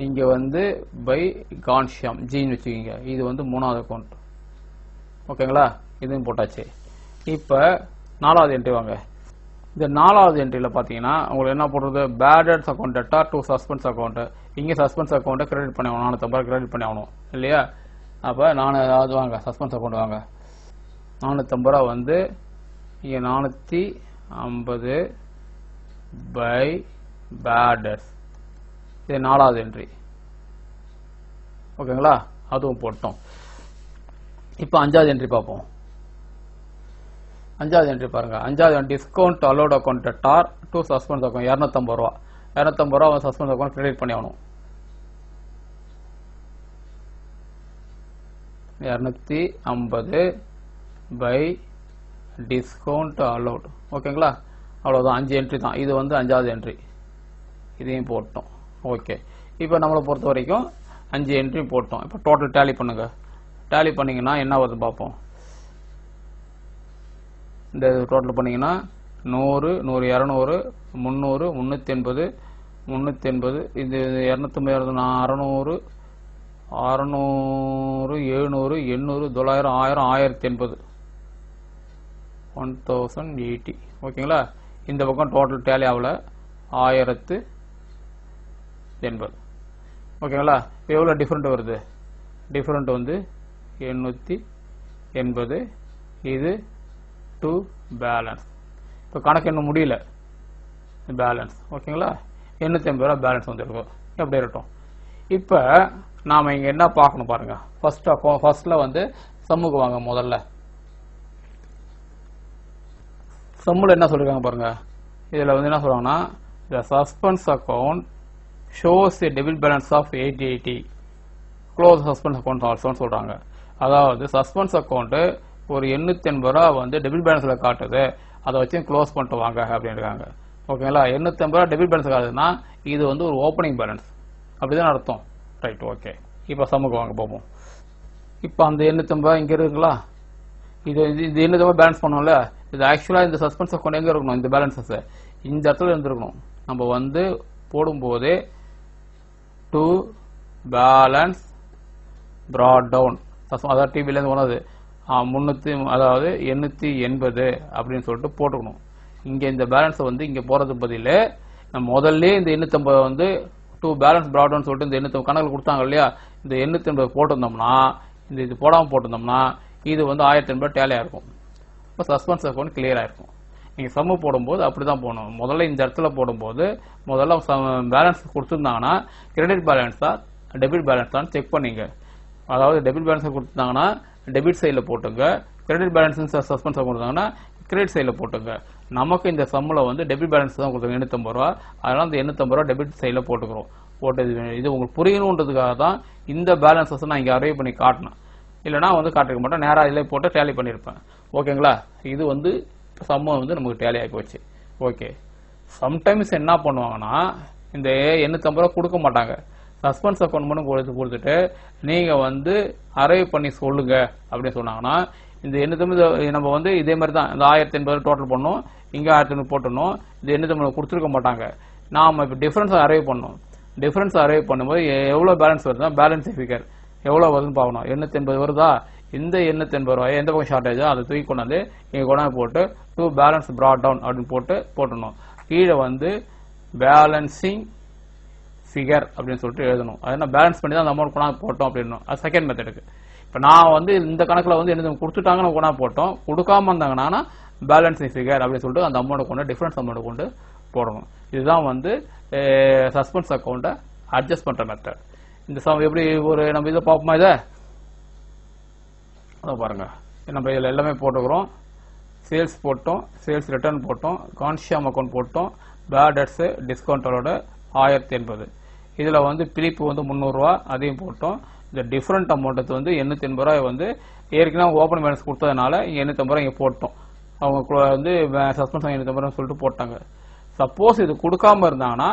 இங்கே வந்து பை கான்ஷியாம் ஜின்னு வச்சுக்கிங்க. இது வந்து மூணாவது அக்கௌண்ட். ஓகேங்களா? இதுவும் போட்டாச்சு. இப்போ நாலாவது என்ட்ரி வாங்க. இந்த நாலாவது என்ட்ரியில் பார்த்தீங்கன்னா உங்களுக்கு என்ன போடுறது? Bad debts account debtor to suspense account. இங்கே சஸ்பென்ஸ் அக்கௌண்ட்டை கிரெடிட் பண்ணி ஆகணும். 450 ரூபா கிரெடிட் பண்ணி ஆகணும் இல்லையா? அப்போ அது வாங்க, சஸ்பென்ஸ் அக்கௌண்ட் வாங்க. 450 ரூபா வந்து இங்கே 450 பை பேடட்ஸ். இது நாலாவது என்ட்ரி. ஓகேங்களா? அதுவும் போட்டோம். இப்போ அஞ்சாவது என்ட்ரி பார்ப்போம். அஞ்சாவது என்ட்ரி பாருங்க. அஞ்சாவது discount allowed account debtor to suspense account 250 ரூபா. 250 ரூபா சஸ்பென்ஸ் அக்கௌண்ட் கிரெடிட் பண்ணி ஆகணும். 250 பை டிஸ்கவுண்ட் அலோட். ஓகேங்களா? அவ்வளோதான். 5 என்ட்ரி தான். இது வந்து அஞ்சாவது என்ட்ரி. இதையும் போட்டோம். ஓகே, இப்போ நம்மளை பொறுத்த வரைக்கும் 5 என்ட்ரி போட்டோம். இப்போ டோட்டல் டேலி பண்ணுங்க. டேலி பண்ணீங்கன்னா என்ன வருது பார்ப்போம். இந்த டோட்டல் பண்ணீங்கன்னா 100 100 200 300 380 380 இது 250 600 600 700 800 900 1000 1080 1080 ஓகேங்களா. இந்த பக்கம் டோட்டல் டேலி ஆகல 1080 ஓகேங்களா. எவ்வளோ டிஃப்ரெண்ட் வருது? டிஃப்ரெண்ட் வந்து 880. இது டு பேலன்ஸ். இப்போ கணக்கு இன்னும் முடியல, பேலன்ஸ் ஓகேங்களா. 880 ரூபா பேலன்ஸ் வந்துருக்கும். எப்படி இருக்கட்டும். இப்போ நாம் இங்கே என்ன பார்க்கணும் பாருங்கள். ஃபர்ஸ்ட்டில் வந்து சம்முக்கு வாங்க. முதல்ல சம்மில் என்ன சொல்லியிருக்காங்க பாருங்கள். இதில் வந்து என்ன சொல்கிறாங்கன்னா, the suspense account shows a debit balance of 880. Close suspense account ஆல்சோன்னு சொல்கிறாங்க. அதாவது சஸ்பென்ஸ் அக்கௌண்ட்டு ஒரு 880 ரூபா வந்து டெபிட் பேலன்ஸில் காட்டுது, அதை வச்சு க்ளோஸ் பண்ணிட்டு வாங்க அப்படின்றாங்க. ஓகேங்களா. 880 ரூபா டெபிட் பேலன்ஸ் காட்டுதுன்னா இது வந்து ஒரு ஓப்பனிங் பேலன்ஸ், அப்படிதான் அர்த்தம். Right, okay. இப்போ சம்முக்கு வாங்க போவோம். இப்போ அந்த 880 ரூபா இங்கே இருக்குங்களா, இது 880 பேலன்ஸ் பண்ணோம்ல, இது ஆக்சுவலாக இந்த சஸ்பென்ஸ் அக்கௌண்ட் எங்கே இருக்கணும்? இந்த பேலன்ஸஸ் இந்த இடத்துல இருந்துருக்கணும். நம்ம வந்து போடும்போது டு பேலன்ஸ் ப்ராட் டவுன், அதாவது டிபிலேருந்து போனது 300, அதாவது 880 அப்படின்னு சொல்லிட்டு போட்டுக்கணும். இங்கே இந்த பேலன்ஸை வந்து இங்கே போகிறது பதில் நம்ம முதல்ல இந்த 880 வந்து டூ பேலன்ஸ் ப்ராட் டவுன் சொல்லிட்டு இந்த 880 கணக்கில் கொடுத்தாங்க இல்லையா, இந்த 880 போட்டிருந்தோம்னா, இது போடாமல் போட்டிருந்தோம்னா இது வந்து 1080 டேலியாக இருக்கும். இப்போ சஸ்பென்ஸ் அக்கௌண்ட் கிளியராக இருக்கும். நீங்கள் சம்மு போடும்போது அப்படி தான் போடணும். முதல்ல இந்த இடத்துல போடும்போது முதல்ல பேலன்ஸ் கொடுத்துருந்தாங்கன்னா கிரெடிட் பேலன்ஸா டெபிட் பேலன்ஸான்னு செக் பண்ணிங்க. அதாவது டெபிட் பேலன்ஸை கொடுத்துருந்தாங்கன்னா டெபிட் சைடில் போட்டுங்க, கிரெடிட் பேலன்ஸ் சஸ்பென்ஸாக கொடுத்தாங்கன்னா கிரெடிட் சைடில் போட்டுங்க. நமக்கு இந்த சம்மில் வந்து டெபிட் பேலன்ஸ் தான் கொடுத்தாங்க 850 ரூபா, அதனால் இந்த 850 ரூபா டெபிட் சைடில் போட்டுக்கிறோம். இது உங்களுக்கு புரியணுன்றதுக்காக தான் இந்த பேலன்ஸஸ் நான் இங்கே அரைவ் பண்ணி காட்டினேன். இல்லைனா வந்து காட்டிருக்க மாட்டேன், நேராக இதில் போட்டு டேலி பண்ணியிருப்பேன். ஓகேங்களா. இது வந்து சம்ம வந்து நமக்கு டேலி ஆகி போச்சு. ஓகே. சம்டைம்ஸ் என்ன பண்ணுவாங்கன்னா இந்த 850 ரூபா கொடுக்க மாட்டாங்க, சஸ்பென்ஸ் அக்கௌண்ட் மட்டும் கொடுத்துட்டு நீங்கள் வந்து அரைவ் பண்ணி சொல்லுங்க அப்படின்னு சொன்னாங்கன்னா இந்த 850 நம்ம வந்து இதே மாதிரி தான் இந்த 1080 டோட்டல் பண்ணணும், இங்கே 1080 போட்டணும். இந்த 850 கொடுத்துருக்க மாட்டாங்க. நாம் இப்போ டிஃபரன்ஸ் அரைவ் பண்ணணும். டிஃபரன்ஸ் அரைவ் பண்ணும்போது எவ்வளோ பேலன்ஸ் வருதுன்னா பேலன்ஸ் ஃபிகர் எவ்வளோ வருதுன்னு பார்க்கணும். 880 வருதா, இந்த 880 ரூபாய் எந்த பக்கம் ஷார்ட்டேஜோ அதை தூக்கி கொண்டாந்து இங்கே கொண்டாந்து போட்டு டூ பேலன்ஸ் ப்ராட் டவுன் அப்படின்னு போட்டுடணும். கீழே வந்து பேலன்சிங் ஃபிகர் அப்படின்னு சொல்லிட்டு எழுதணும். அது என்ன பேலன்ஸ் பண்ணி தான் அந்த அமௌண்ட் கொண்டாந்து போட்டோம் அப்படின்னு. அது செகண்ட் மெத்தடுக்கு. இப்போ நான் வந்து இந்த கணக்கில் வந்து என்ன கொடுத்துட்டாங்கன்னு கொண்டாந்து போட்டோம், கொடுக்காம இருந்தாங்கன்னா பேலன்சிங் ஃபிகர் அப்படின்னு சொல்லிட்டு அந்த அமௌண்ட்டை கொண்டு டிஃபரன்ஸ் அமௌண்ட்டை கொண்டு போடணும். இதுதான் வந்து சஸ்பென்ஸ் அக்கௌண்ட்டை அட்ஜஸ்ட் பண்ணுற மெத்தட். இந்த எப்படி ஒரு நம்ம இதை பார்ப்போமா, இதை பாருங்க. நம்ம இதில் எல்லாமே போட்டுக்கிறோம். சேல்ஸ் போட்டோம், சேல்ஸ் ரிட்டர்ன் போட்டோம், கான்ஷியம் அக்கௌண்ட் போட்டோம், பேட் டெட்ஸ் டிஸ்கவுண்டோட 1080. இதில் வந்து பிரிப்பு வந்து 300 ரூபா அதையும் போட்டோம். இந்த டிஃப்ரெண்ட் அமௌண்ட்டு வந்து 880 ரூபாய் வந்து ஏற்கனவே ஓப்பன் பேலன்ஸ் கொடுத்ததுனால 880 ரூபாய் இங்கே போட்டோம். அவங்க வந்து சஸ்பென்ஸ் 880 ரூபாய் சொல்லிட்டு போட்டாங்க. சப்போஸ் இது கொடுக்காம இருந்தாங்கன்னா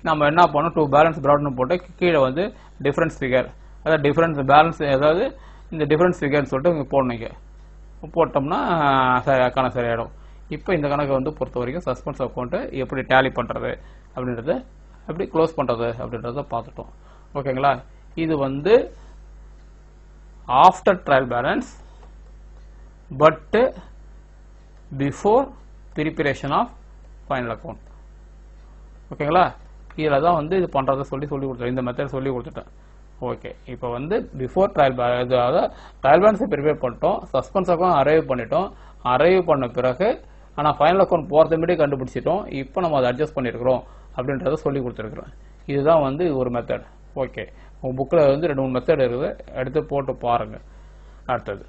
நம்ம என்ன பண்ணோம், டூ பேலன்ஸ் ப்ராட்னு போட்டு கீழே வந்து டிஃபரன்ஸ் ஃபிகர், அதாவது டிஃபரன்ஸ் பேலன்ஸ், அதாவது இந்த டிஃபரன்ஸ் ஃபிகர்னு சொல்லிட்டு இங்கே போடணுங்க. போட்டோம்னா கணக்கு சரியாயிடும். இப்போ இந்த கணக்கை வந்து பொறுத்த வரைக்கும் சஸ்பென்ஸ் அக்கௌண்ட்டு எப்படி டேலி பண்ணுறது அப்படின்றத, எப்படி க்ளோஸ் பண்ணுறது அப்படின்றத பார்த்துட்டோம். ஓகேங்களா. இது வந்து after trial balance but before preparation of final account. ஓகேங்களா. இதில் தான் வந்து இது பண்ணுறதை சொல்லி கொடுத்துட்டேன், இந்த மெத்தட் சொல்லி கொடுத்துட்டேன். ஓகே. இப்போ வந்து பிஃபோர் ட்ரையல் அதாவது ட்ரையல் பேலன்ஸை ப்ரிப்பேர் பண்ணிட்டோம், சஸ்பென்ஸ் அக்கௌண்ட் அரைவ் பண்ணிட்டோம். அரைவ் பண்ண பிறகு ஆனால் ஃபைனல் அக்கௌண்ட் போகிறத முன்னாடி கண்டுபிடிச்சிட்டோம். இப்போ நம்ம அதை அட்ஜஸ்ட் பண்ணியிருக்கிறோம் அப்படின்றத சொல்லி கொடுத்துருக்குறோம். இதுதான் வந்து ஒரு மெத்தட். ஓகே. உங்கள் புக்கில் வந்து 2-3 மெத்தட் இருக்குது, எடுத்து போட்டு பாருங்கள். அடுத்தது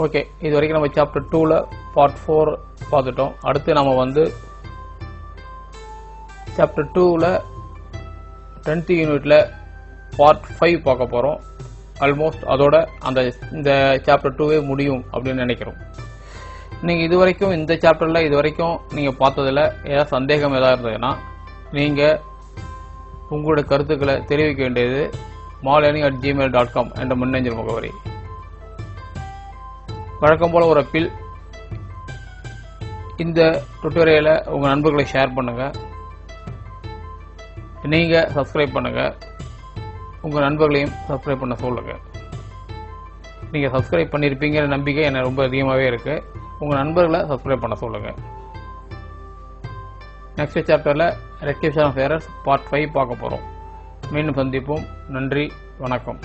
ஓகே. இது வரைக்கும் நம்ம சாப்டர் 2ல் பார்ட் 4 பார்த்துட்டோம். அடுத்து நம்ம வந்து சாப்டர் 2ல் 10th யூனிட்டில் பார்ட் 5 பார்க்க போகிறோம். ஆல்மோஸ்ட் அதோட இந்த சாப்டர் 2வே முடியும் அப்படின்னு நினைக்கிறோம். நீங்கள் இது வரைக்கும் இந்த சாப்டரில் இது வரைக்கும் நீங்கள் பார்த்ததில் ஏதாவது சந்தேகம் ஏதாவது இருந்ததுன்னா நீங்கள் உங்களுடைய கருத்துக்களை தெரிவிக்க வேண்டியது malllearning@gmail.com என்ற மின்னஞ்சல் முகவரி. வழக்கம் போல ஒரு அப்பீல், இந்த டுட்டோரியலை உங்கள் நண்பர்களுக்கு ஷேர் பண்ணுங்கள். நீங்கள் சப்ஸ்கிரைப் பண்ணுங்கள். உங்கள் நண்பர்களையும் சப்ஸ்கிரைப் பண்ண சொல்லுங்கள். நீங்கள் சப்ஸ்கிரைப் பண்ணியிருப்பீங்கிற நம்பிக்கை எனக்கு ரொம்ப அதிகமாகவே இருக்குது. உங்கள் நண்பர்களை சப்ஸ்கிரைப் பண்ண சொல்லுங்கள். நெக்ஸ்ட் சாப்டரில் ரெக்டிஃபிகேஷன் ஆஃப் எரர்ஸ் பார்ட் 5 பார்க்க போகிறோம். மீண்டும் சந்திப்போம். நன்றி, வணக்கம்.